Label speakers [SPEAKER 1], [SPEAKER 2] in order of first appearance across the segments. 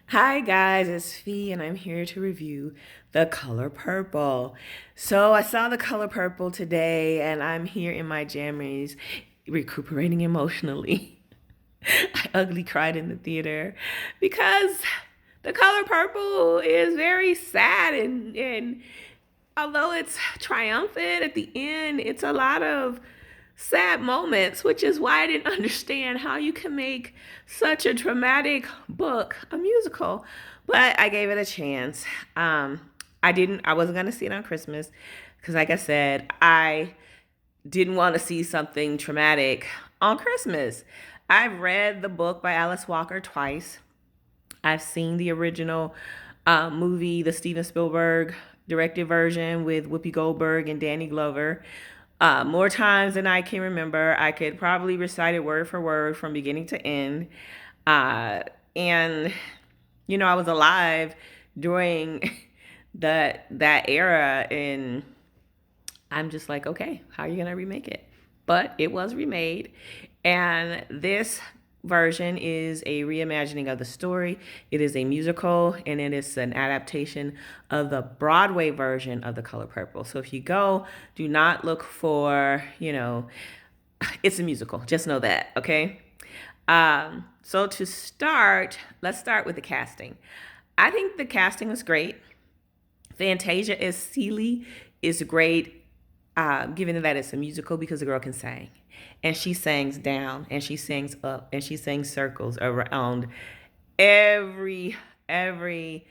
[SPEAKER 1] Hi guys, it's Fee and I'm here to review The Color Purple. So I saw The Color Purple today and I'm here in my jammies recuperating emotionally. I ugly cried in the theater because The Color Purple is very sad and although it's triumphant at the end, it's a lot of sad moments, which is why I didn't understand how you can make such a dramatic book a musical. But I gave it a chance. I wasn't gonna see it on Christmas because, like I said, I didn't want to see something traumatic on Christmas. I've read the book by Alice Walker twice. I've seen the original movie, the Steven Spielberg directed version with Whoopi Goldberg and Danny Glover. More times than I can remember. I could probably recite it word for word from beginning to end. Uh, and I was alive during that era, and I'm just like, okay, how are you gonna remake it? But it was remade, and this version is a reimagining of the story. It is a musical, and it is an adaptation of the Broadway version of The Color Purple. So if you go, do not look for, it's a musical. Just know that, okay? So to start, let's start with the casting. I think the casting was great. Fantasia as Celie is great, given that it's a musical because the girl can sing. And she sings down and she sings up and she sings circles around every every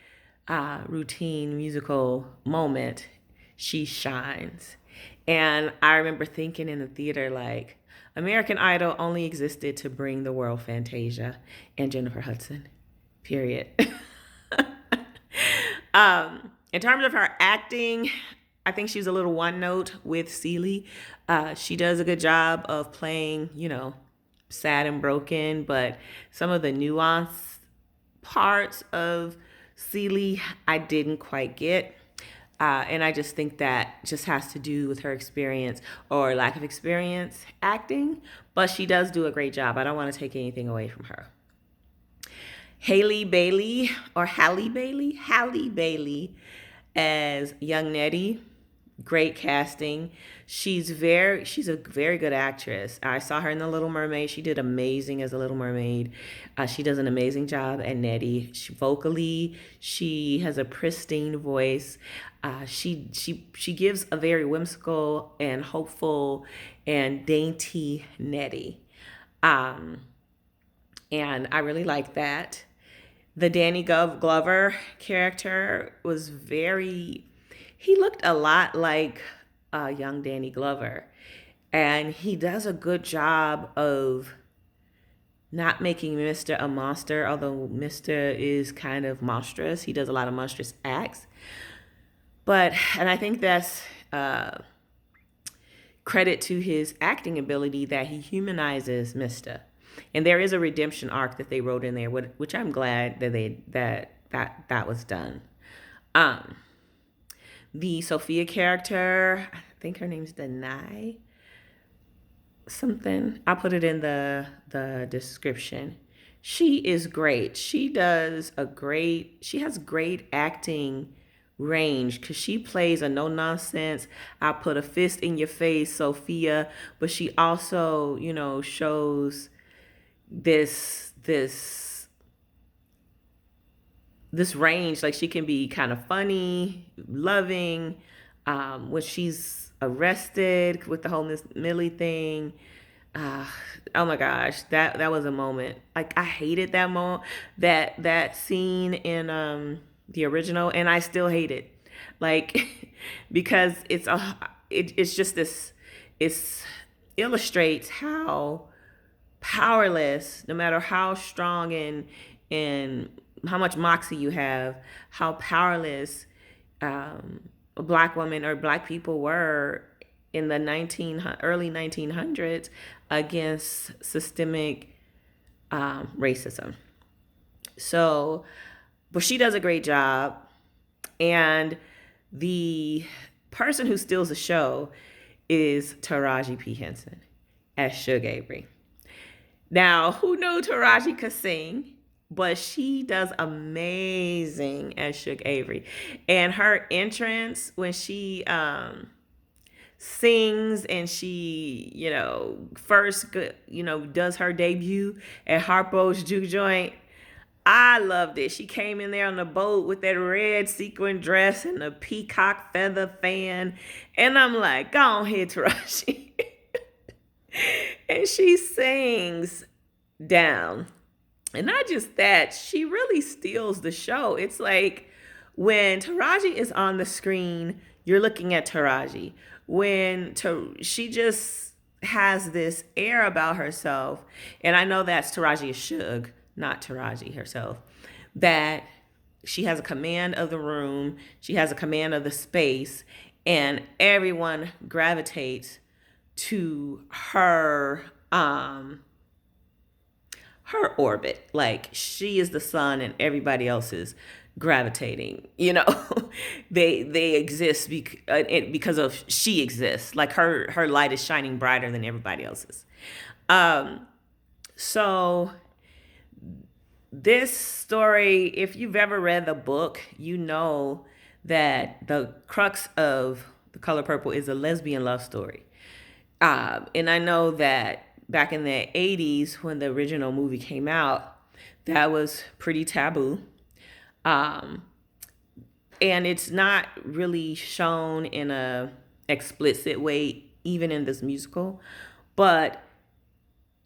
[SPEAKER 1] routine musical moment. She shines. And I remember thinking in the theater, like, American Idol only existed to bring the world Fantasia and Jennifer Hudson. Period. In terms of her acting, I think she's a little one note with Celie. She does a good job of playing, sad and broken, but some of the nuance parts of Celie I didn't quite get. And I just think that just has to do with her experience or lack of experience acting, but she does do a great job. I don't want to take anything away from her. Haley Bailey or Halle Bailey as young Nettie. Great casting. She's a very good actress. I saw her in The Little Mermaid. She did amazing as a Little Mermaid. She does an amazing job at Nettie. Vocally, she has a pristine voice. She gives a very whimsical and hopeful and dainty Nettie. Um, and I really like that. The Danny Glover character was he looked a lot like young Danny Glover. And he does a good job of not making Mr. a monster, although Mr. is kind of monstrous. He does a lot of monstrous acts. And I think that's credit to his acting ability that he humanizes Mr. And there is a redemption arc that they wrote in there, which I'm glad that was done. Um, the Sophia character, I think her name's Denai something. I'll put it in the description. She is great. She has great acting range because she plays a no nonsense, I'll put a fist in your face Sophia, but she also, shows this range. Like, she can be kind of funny, loving, when she's arrested with the whole Miss Millie thing. uh, oh my gosh, that was a moment. Like, I hated that moment, that scene in the original, and I still hate it. Like, because it's just this. It's illustrates how powerless, no matter how strong and how much moxie you have, how powerless a black woman or black people were in the early 1900s against systemic racism. So, but she does a great job, and the person who steals the show is Taraji P. Henson as Suge Avery. Now, who knew Taraji could sing? but she does amazing as Suge Avery. And her entrance when she sings and she, first, does her debut at Harpo's Juke Joint. I loved it. She came in there on the boat with that red sequin dress and the peacock feather fan. And I'm like, go on here, Taraji. And she sings down. And not just that, she really steals the show. It's like when Taraji is on the screen, you're looking at Taraji. She just has this air about herself, and I know that's Taraji is Suge, not Taraji herself, that she has a command of the room, she has a command of the space, and everyone gravitates to her orbit. Like she is the sun and everybody else is gravitating, they exist because of she exists. Like her light is shining brighter than everybody else's. So this story, if you've ever read the book, you know that the crux of The Color Purple is a lesbian love story. And I know that back in the 80s when the original movie came out, that was pretty taboo. And it's not really shown in a explicit way, even in this musical, but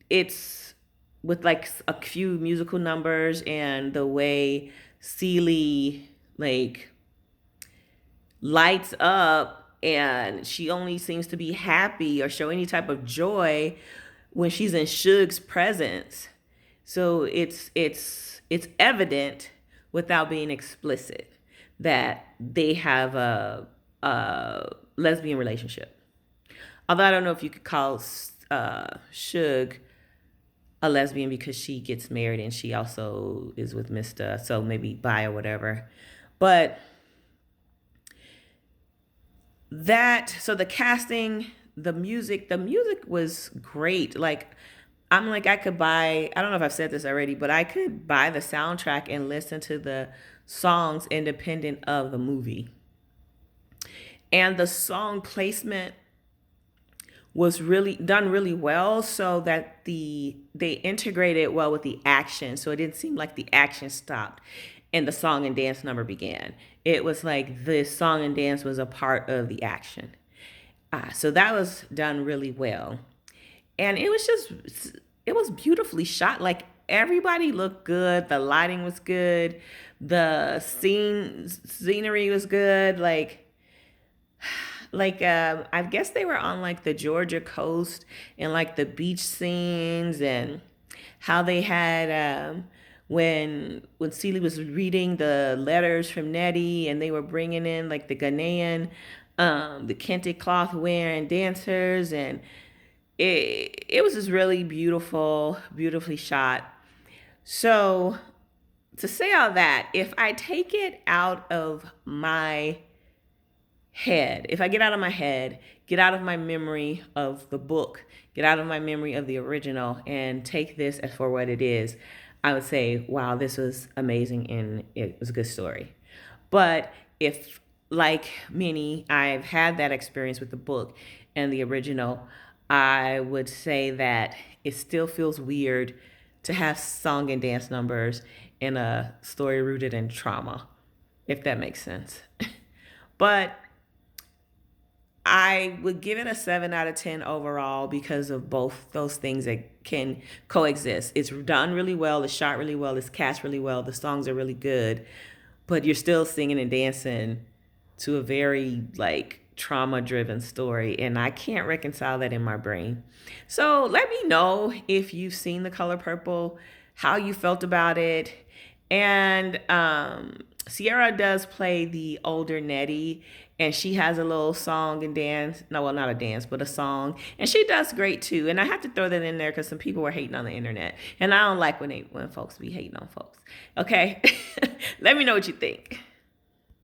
[SPEAKER 1] it's with like a few musical numbers and the way Celie like lights up and she only seems to be happy or show any type of joy when she's in Suge's presence. So it's evident without being explicit that they have a lesbian relationship. Although I don't know if you could call Suge a lesbian because she gets married and she also is with Mr. So maybe bi or whatever. But so the casting, the music was great. Like I could buy, I don't know if I've said this already, but I could buy the soundtrack and listen to the songs independent of the movie. And the song placement was really done really well so that they integrated well with the action. So it didn't seem like the action stopped and the song and dance number began. It was like the song and dance was a part of the action. So that was done really well. And it was beautifully shot. Like everybody looked good. The lighting was good. The scenery was good. I guess they were on like the Georgia coast and like the beach scenes and how they had when Celie was reading the letters from Nettie and they were bringing in like the Ghanaian, the kente cloth wearing dancers, and it was just really beautifully shot. So to say all that, if I take it out of my head, if I get out of my head, get out of my memory of the book, get out of my memory of the original, and take this as for what it is, I would say, wow, this was amazing and it was a good story. But if, like many, I've had that experience with the book and the original, I would say that it still feels weird to have song and dance numbers in a story rooted in trauma, if that makes sense. But I would give it a 7 out of 10 overall because of both those things that can coexist. It's done really well, it's shot really well, it's cast really well, the songs are really good, but you're still singing and dancing to a very like trauma-driven story, and I can't reconcile that in my brain. So let me know if you've seen The Color Purple, how you felt about it. And Sierra does play the older Nettie, and she has a little song and dance. No, well, not a dance, but a song. And she does great too. And I have to throw that in there because some people were hating on the internet. And I don't like when folks be hating on folks. Okay? Let me know what you think.